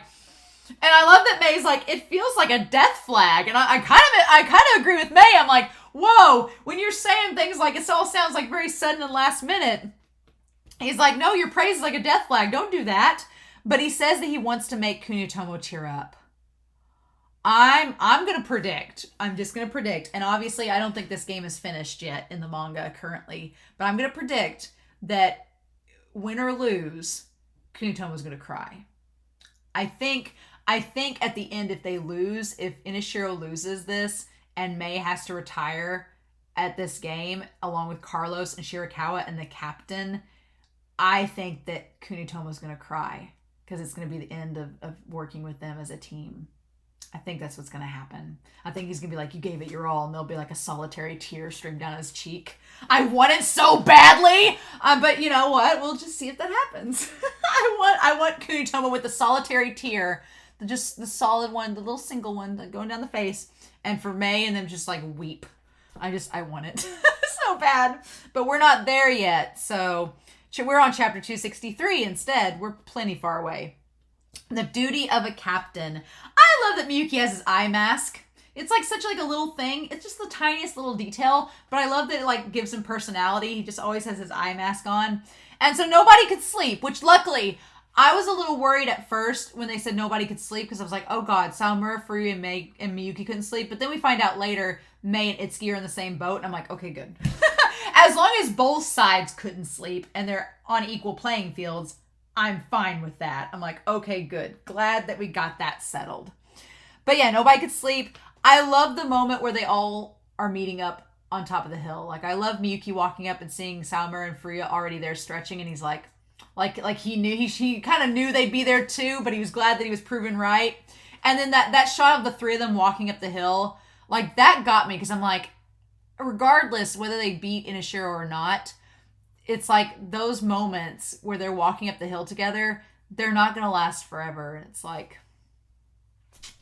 and I love that Mei's like, it feels like a death flag. And I kind of agree with Mei. I'm like, whoa, when you're saying things like it all sounds like very sudden and last minute. He's like, no, your praise is like a death flag. Don't do that. But he says that he wants to make Kunitomo tear up. I'm going to predict. I'm just going to predict. And obviously, I don't think this game is finished yet in the manga currently. But I'm going to predict that win or lose, Kunitomo's going to cry. I think at the end, if they lose, if Inashiro loses this and Mei has to retire at this game, along with Carlos and Shirakawa and the captain, I think that Kunitomo's going to cry. Because it's going to be the end of working with them as a team. I think that's what's going to happen. I think he's going to be like, you gave it your all, and there'll be like a solitary tear stream down his cheek. I want it so badly, but you know what? We'll just see if that happens. I want Kunitomo with the solitary tear, just the solid one, the little single one going down the face, and for Mei and them just like weep. I want it so bad, but we're not there yet. So we're on chapter 263 instead. We're plenty far away. The duty of a captain. I love that Miyuki has his eye mask. It's like such like a little thing. It's just the tiniest little detail, but I love that it like gives him personality. He just always has his eye mask on. And so nobody could sleep, which luckily I was a little worried at first when they said nobody could sleep, because I was like, oh god, Sawamura, Furuya, and Mei and Miyuki couldn't sleep. But then we find out later Mei and Itsuki are in the same boat, and I'm like, okay, good. As long as both sides couldn't sleep and they're on equal playing fields, I'm fine with that. I'm like, okay, good. Glad that we got that settled. But yeah, nobody could sleep. I love the moment where they all are meeting up on top of the hill. Like, I love Miyuki walking up and seeing Sawamura and Furuya already there stretching, and he's like he knew, he kind of knew they'd be there too, but he was glad that he was proven right. And then that shot of the three of them walking up the hill, like, that got me, because I'm like, regardless whether they beat Inashiro or not, it's like those moments where they're walking up the hill together, they're not going to last forever. And it's like,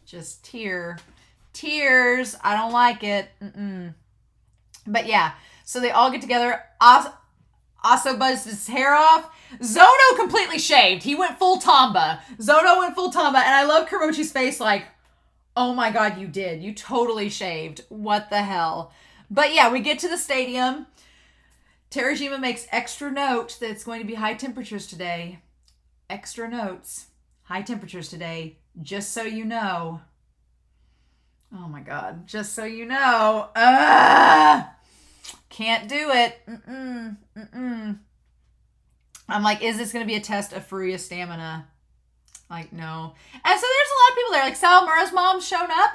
just tears. I don't like it. But yeah, so they all get together. Aso buzzed his hair off. Zono completely shaved. He went full Tamba. Zono went full Tamba. And I love Kurochi's face like, oh my god, you did. You totally shaved. What the hell? But yeah, we get to the stadium. Terajima makes extra note that it's going to be high temperatures today. Extra notes. High temperatures today. Just so you know. Oh my god. Just so you know. Can't do it. I'm like, is this going to be a test of Furuya's stamina? Like, no. And so there's a lot of people there. Like, Sawamura's mom's shown up.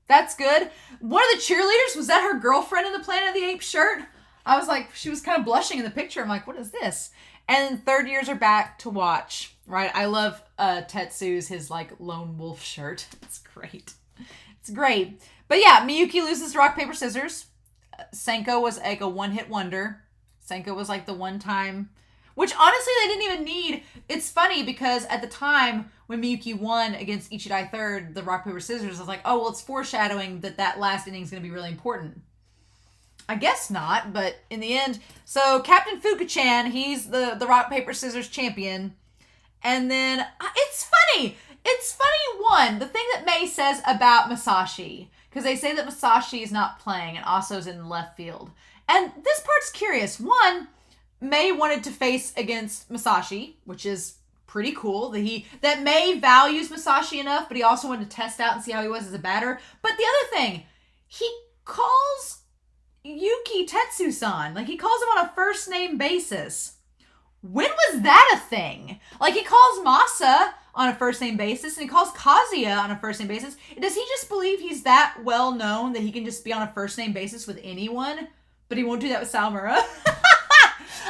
That's good. One of the cheerleaders, was that her girlfriend in the Planet of the Apes shirt? I was like, she was kind of blushing in the picture. I'm like, what is this? And third years are back to watch, right? I love Tetsu's, his like lone wolf shirt. It's great. It's great. But yeah, Miyuki loses to rock, paper, scissors. Senko was like a one-hit wonder. Senko was like the one time, which honestly they didn't even need. It's funny because at the time when Miyuki won against Ichidai third, the rock, paper, scissors, I was like, oh, well, it's foreshadowing that last inning is going to be really important. I guess not, but in the end, so Captain Fuka-chan, he's the rock, paper, scissors champion. And then, it's funny. It's funny, one, the thing that Mei says about Masashi, because they say that Masashi is not playing and Aso's in left field. And this part's curious. One, Mei wanted to face against Masashi, which is pretty cool. That Mei values Masashi enough, but he also wanted to test out and see how he was as a batter. But the other thing, he calls Yuki Tetsu-san. Like, he calls him on a first name basis. When was that a thing? Like, he calls Masa on a first name basis, and he calls Kazuya on a first name basis. Does he just believe he's that well known that he can just be on a first name basis with anyone, but he won't do that with Sawamura?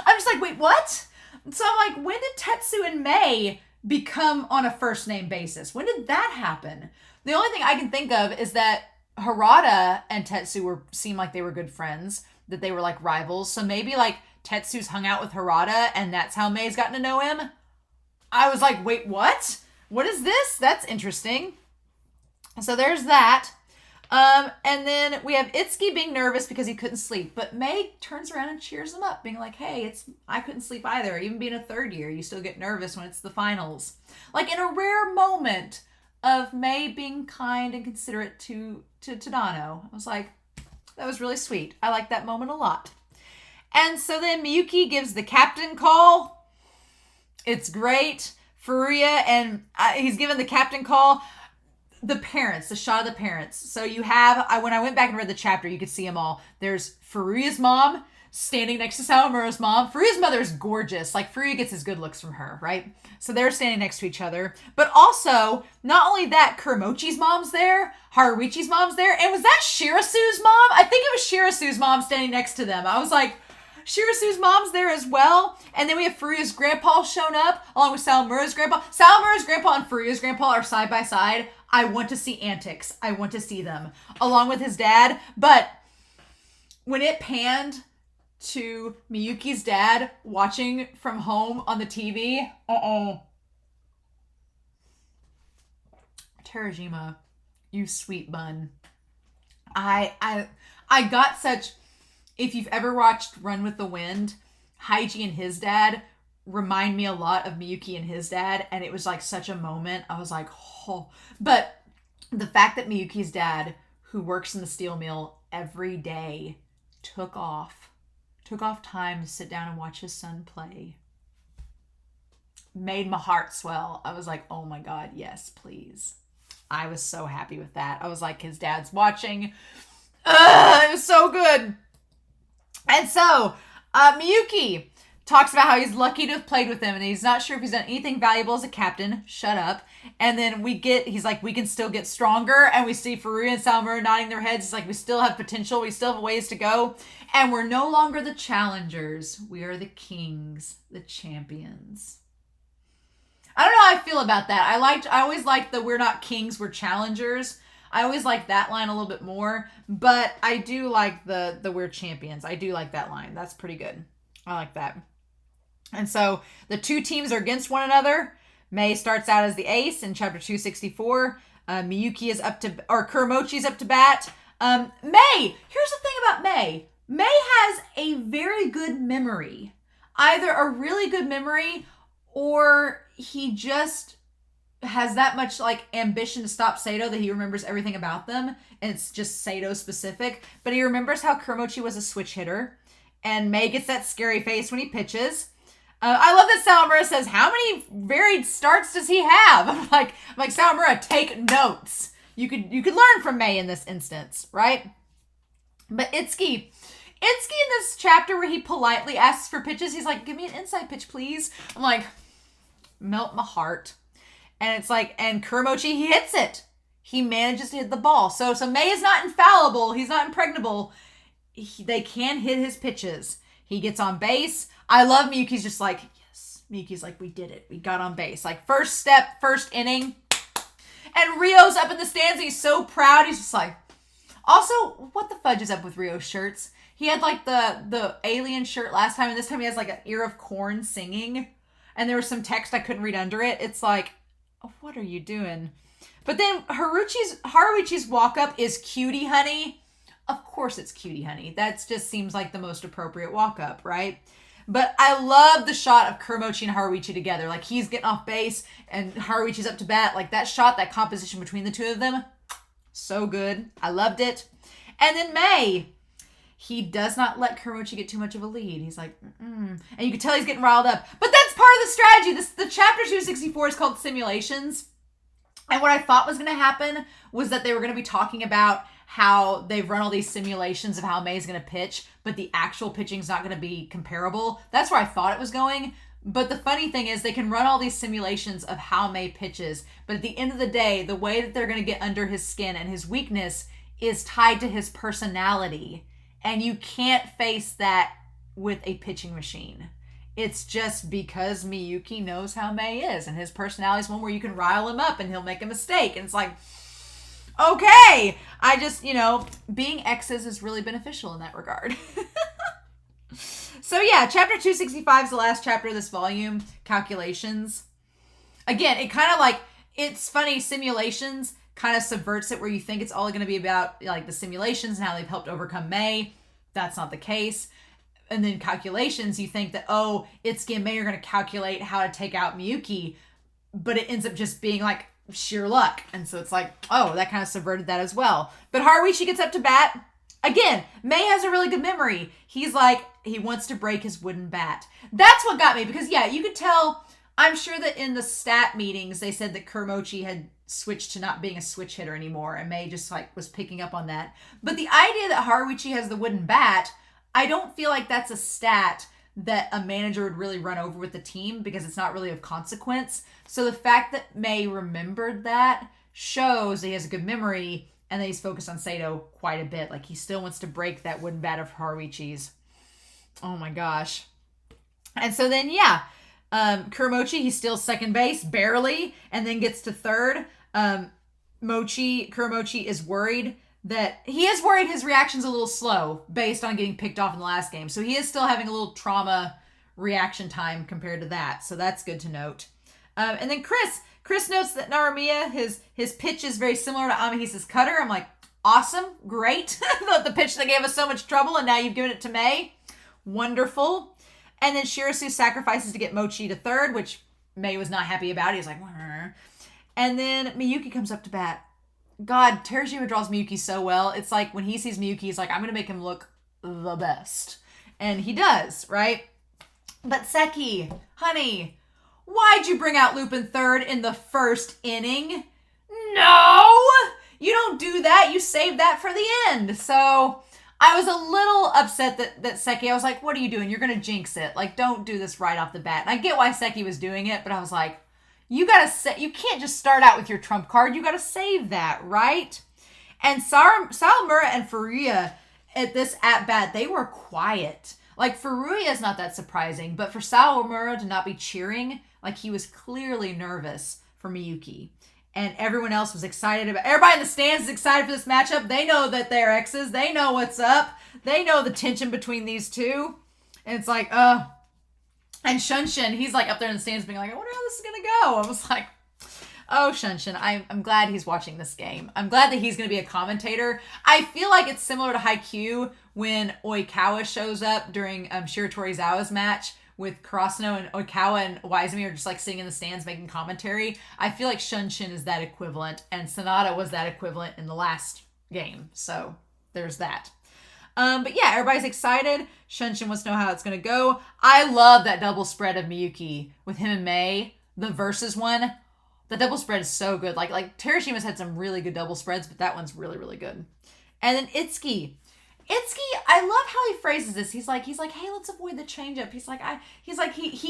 I'm just like, wait, what? So I'm like, when did Tetsu and Mei become on a first name basis? When did that happen? The only thing I can think of is that Harada and Tetsu seemed like they were good friends, that they were like rivals. So maybe like Tetsu's hung out with Harada and that's how Mei's gotten to know him. I was like, wait, what? What is this? That's interesting. So there's that. And then we have Itsuki being nervous because he couldn't sleep. But Mei turns around and cheers him up, being like, hey, I couldn't sleep either. Even being a third year, you still get nervous when it's the finals. Like, in a rare moment of Mei being kind and considerate to Tadano. I was like, that was really sweet. I like that moment a lot. And so then Miyuki gives the captain call. It's great. Furuya, and he's given the captain call. The parents, the shot of the parents. So you have, when I went back and read the chapter, you could see them all. There's Furuya's mom standing next to Sawamura's mom. Furuya's mother is gorgeous. Like, Furuya gets his good looks from her, right? So they're standing next to each other. But also, not only that, Kuramochi's mom's there, Haruichi's mom's there, and was that Shirasu's mom? I think it was Shirasu's mom standing next to them. I was like, Shirasu's mom's there as well. And then we have Furuya's grandpa shown up, along with Sawamura's grandpa. Sawamura's grandpa and Furuya's grandpa are side by side. I want to see antics. I want to see them, along with his dad. But when it panned to Miyuki's dad watching from home on the TV, Terajima, you sweet bun. I got such, if you've ever watched Run with the Wind, Haiji and his dad remind me a lot of Miyuki and his dad, and it was like such a moment. I was like, oh. But the fact that Miyuki's dad, who works in the steel mill every day, took off time to sit down and watch his son play, made my heart swell. I was like, oh my God, yes, please. I was so happy with that. I was like, his dad's watching. It was so good. And so, Miyuki talks about how he's lucky to have played with him and he's not sure if he's done anything valuable as a captain. Shut up. And then he's like, we can still get stronger. And we see Furuya and Sawamura nodding their heads. It's like, we still have potential. We still have ways to go. And we're no longer the challengers. We are the kings, the champions. I don't know how I feel about that. I always liked the we're not kings, we're challengers. I always like that line a little bit more. But I do like the we're champions. I do like that line. That's pretty good. I like that. And so the two teams are against one another. Mei starts out as the ace in chapter 264. Miyuki is Kuramochi's up to bat. Mei, here's the thing about Mei. Mei has a very good memory. Either a really good memory or he just has that much like ambition to stop Seidou that he remembers everything about them. And it's just Seidou specific. But he remembers how Kuramochi was a switch hitter. And Mei gets that scary face when he pitches. I love that Sawamura says, how many varied starts does he have? I'm like, Sawamura, take notes. You could learn from Mei in this instance, right? But Itsuki in this chapter where he politely asks for pitches, he's like, give me an inside pitch, please. I'm like, melt my heart. And it's like, and Kuramochi, he hits it. He manages to hit the ball. So Mei is not infallible. He's not impregnable. they can hit his pitches. He gets on base. I love Miyuki's just like, yes. Miyuki's like, we did it. We got on base. Like, first step, first inning. And Rio's up in the stands. And he's so proud. He's just like, also, what the fudge is up with Rio's shirts? He had like the alien shirt last time. And this time he has like an ear of corn singing. And there was some text I couldn't read under it. It's like, oh, what are you doing? But then Haruichi's walk up is Cutie Honey. Of course it's Cutie Honey. That just seems like the most appropriate walk up, right? But I love the shot of Kuromochi and Haruichi together. Like, he's getting off base and Haruichi's up to bat. Like, that shot, that composition between the two of them, so good. I loved it. And then May, he does not let Kuromochi get too much of a lead. He's like, And you can tell he's getting riled up. But that's part of the strategy. The chapter 264 is called Simulations. And what I thought was going to happen was that they were going to be talking about how they've run all these simulations of how May's going to pitch, but the actual pitching's not going to be comparable. That's where I thought it was going. But the funny thing is they can run all these simulations of how May pitches, but at the end of the day, the way that they're going to get under his skin and his weakness is tied to his personality. And you can't face that with a pitching machine. It's just because Miyuki knows how May is, and his personality is one where you can rile him up and he'll make a mistake. And it's like, okay, I just, being exes is really beneficial in that regard. So yeah, chapter 265 is the last chapter of this volume, Calculations. Again, it kind of like, it's funny, Simulations kind of subverts it where you think it's all going to be about like the simulations and how they've helped overcome May. That's not the case. And then Calculations, you think that, oh, Itsuki and May are going to calculate how to take out Miyuki, but it ends up just being like sheer luck. And so it's like, oh, that kind of subverted that as well. But Haruichi gets up to bat. Again, May has a really good memory. He's like, he wants to break his wooden bat. That's what got me, because yeah, you could tell, I'm sure that in the stat meetings, they said that Kuromochi had switched to not being a switch hitter anymore, and May just like was picking up on that. But the idea that Haruichi has the wooden bat, I don't feel like that's a stat that a manager would really run over with the team because it's not really of consequence. So the fact that May remembered that shows that he has a good memory and that he's focused on Seidou quite a bit. Like, he still wants to break that wooden bat of Haruichi's. Oh my gosh. And so then, yeah, Kuromochi, he's still second base, barely, and then gets to third. Kuromochi is worried his reaction's a little slow based on getting picked off in the last game. So he is still having a little trauma reaction time compared to that. So that's good to note. And then Chris notes that Naramiya, his pitch is very similar to Amahisa's cutter. I'm like, awesome, great. The pitch that gave us so much trouble, and now you've given it to May. Wonderful. And then Shirasu sacrifices to get Mochi to third, which May was not happy about. He was like, "Wah." And then Miyuki comes up to bat. God, Terajima draws Miyuki so well. It's like when he sees Miyuki, he's like, I'm going to make him look the best. And he does, right? But Seki, honey, why'd you bring out Lupin third in the first inning? No! You don't do that. You save that for the end. So I was a little upset that Seki, I was like, what are you doing? You're going to jinx it. Like, don't do this right off the bat. And I get why Seki was doing it, but I was like, you can't just start out with your trump card. You got to save that, right? And Sawamura and Furuya at this at-bat, they were quiet. Like, Furuya is not that surprising, but for Sawamura to not be cheering, like, he was clearly nervous for Miyuki. And everyone else was excited everybody in the stands is excited for this matchup. They know that they're exes. They know what's up. They know the tension between these two. And it's like, And Shunshin, he's like up there in the stands being like, I wonder how this is going to go. I was like, oh, Shunshin, I'm glad he's watching this game. I'm glad that he's going to be a commentator. I feel like it's similar to Haikyuu when Oikawa shows up during Shiratorizawa's match with Karasuno, and Oikawa and Waizumi are just like sitting in the stands making commentary. I feel like Shunshin is that equivalent, and Sanada was that equivalent in the last game. So there's that. But yeah, everybody's excited. Shunshin wants to know how it's going to go. I love that double spread of Miyuki with him and May, the versus one. The double spread is so good. Like Terashima's had some really good double spreads, but that one's really, really good. And then Itsuki, I love how he phrases this. He's like, hey, let's avoid the changeup. He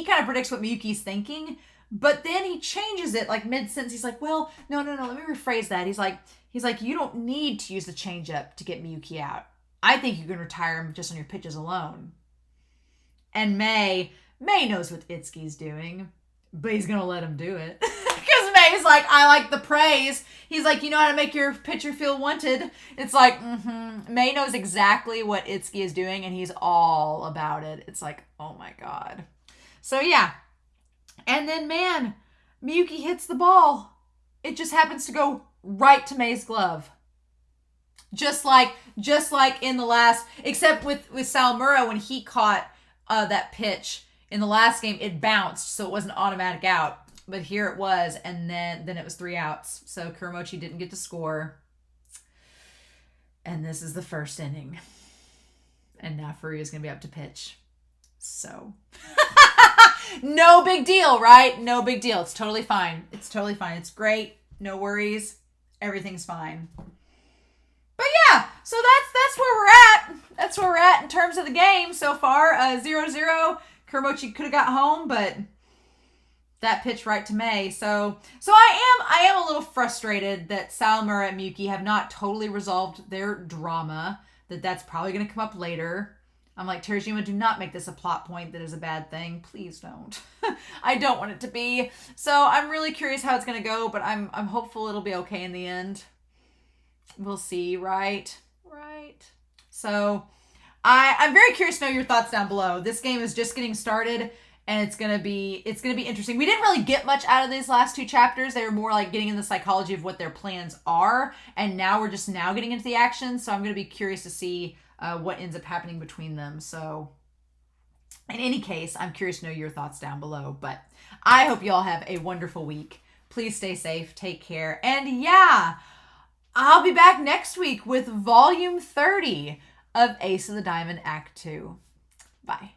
kind of predicts what Miyuki's thinking, but then he changes it like mid-sentence. He's like, well, no, let me rephrase that. He's like, you don't need to use the changeup to get Miyuki out. I think you can retire him just on your pitches alone. And May knows what Itsuki's doing, but he's going to let him do it. Because May's like, I like the praise. He's like, you know how to make your pitcher feel wanted. It's like, May knows exactly what Itsuki is doing, and he's all about it. It's like, oh my God. So yeah. And then, man, Miyuki hits the ball. It just happens to go right to May's glove. Just like in the last, except with Sawamura, when he caught that pitch in the last game, it bounced, so it wasn't automatic out. But here it was, and then it was 3 outs. So Kuramochi didn't get to score. And this is the first inning. And now Furuya's going to be up to pitch. So, no big deal, right? No big deal. It's totally fine. It's totally fine. It's great. No worries. Everything's fine. But yeah, so that's where we're at. That's where we're at in terms of the game so far. 0-0. Kuramochi could have got home, but that pitch right to May. So I am a little frustrated that Sawamura and Miyuki have not totally resolved their drama. That's probably going to come up later. I'm like, Terajima, do not make this a plot point that is a bad thing. Please don't. I don't want it to be. So I'm really curious how it's going to go, but I'm hopeful it'll be okay in the end. We'll see, right? Right. So I'm very curious to know your thoughts down below. This game is just getting started, and it's gonna be interesting. We didn't really get much out of these last 2 chapters. They were more like getting in the psychology of what their plans are, and now we're just now getting into the action. So I'm gonna be curious to see what ends up happening between them. So in any case, I'm curious to know your thoughts down below. But I hope you all have a wonderful week. Please stay safe, take care, and yeah, I'll be back next week with Volume 30 of Ace of the Diamond Act 2. Bye.